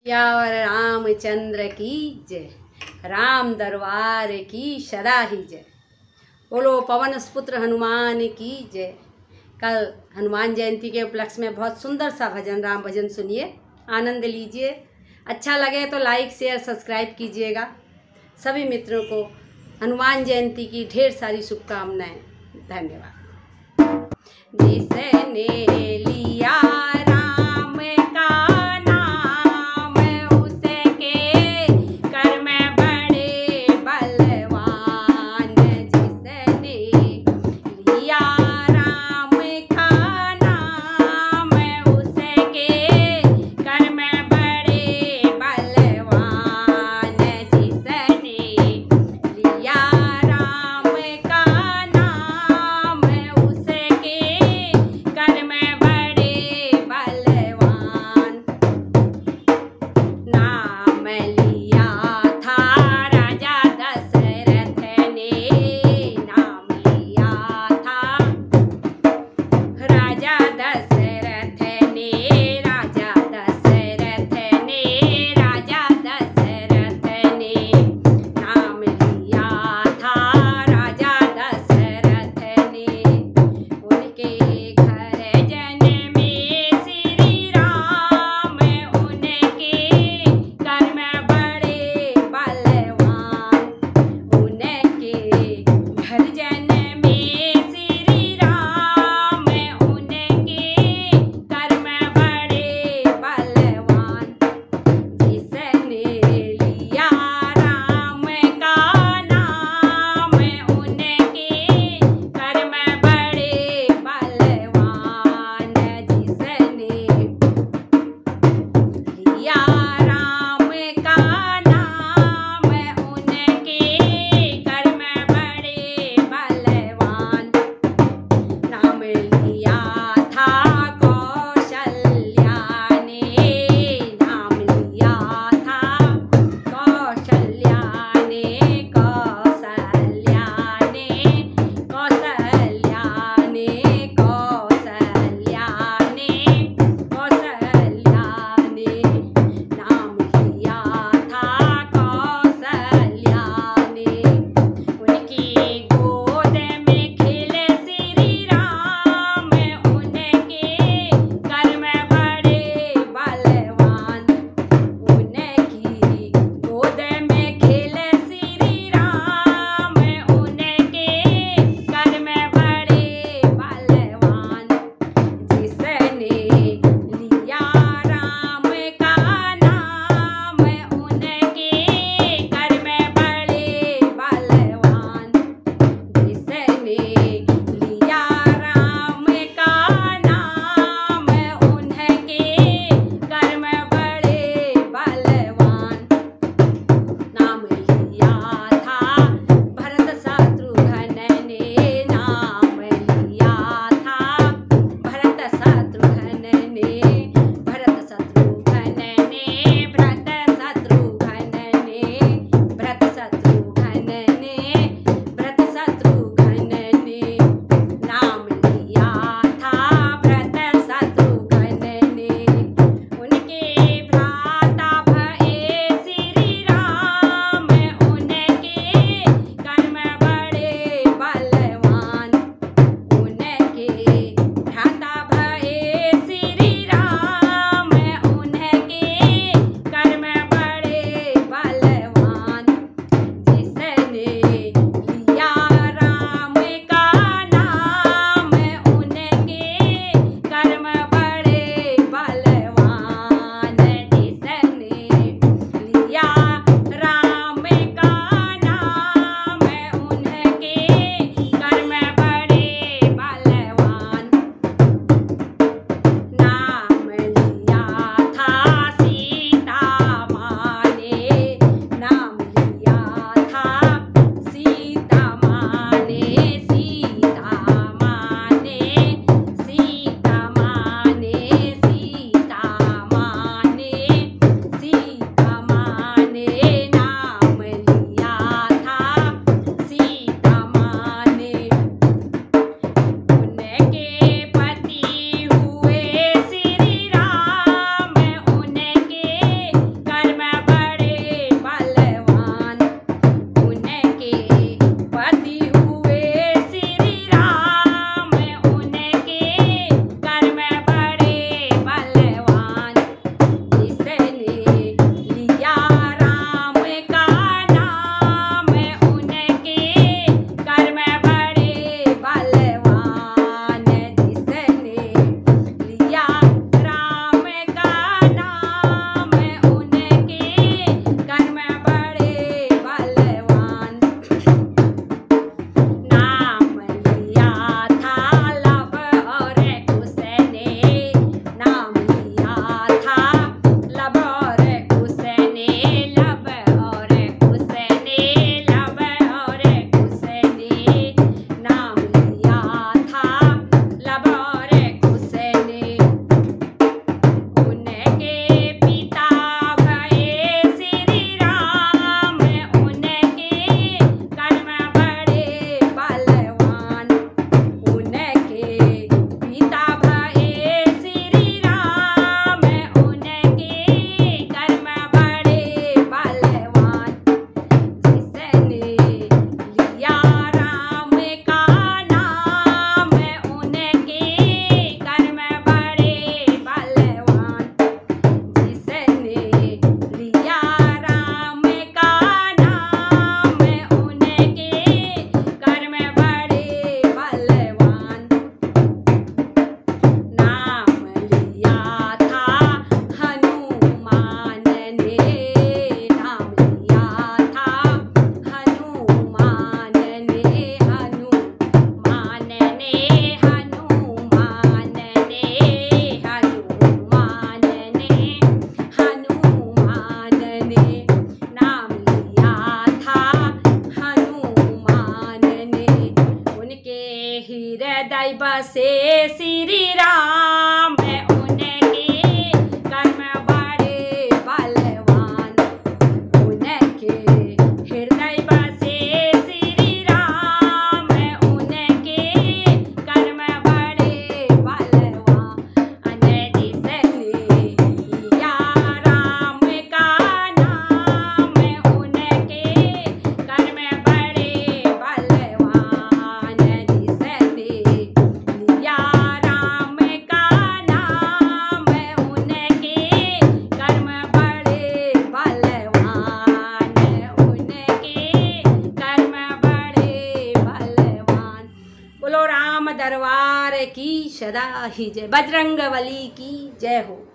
या रामचंद्र की जय, राम दरबार की सदा ही जय। बोलो पवन पुत्र हनुमान की जय। कल हनुमान जयंती के उपलक्ष्य में बहुत सुंदर सा भजन, राम भजन सुनिए, आनंद लीजिए। अच्छा लगे तो लाइक शेयर सब्सक्राइब कीजिएगा। सभी मित्रों को हनुमान जयंती की ढेर सारी शुभकामनाएं। धन्यवाद। जिसने लिया कर में बसे श्री राम, उनके कर्म बड़े बलवान, उनके हृदय बसे श्री राम, उनके कर्म बड़े बलवान। जिसने लिया राम का नाम, उनके कर्म बड़े बलवान। जिसने लिया राम का नाम, उनके कर्म बड़े बलवान, उनके कर्म बड़े बलवान। बोलो राम दरबार की सदा ही जय, बजरंगबली की जय हो।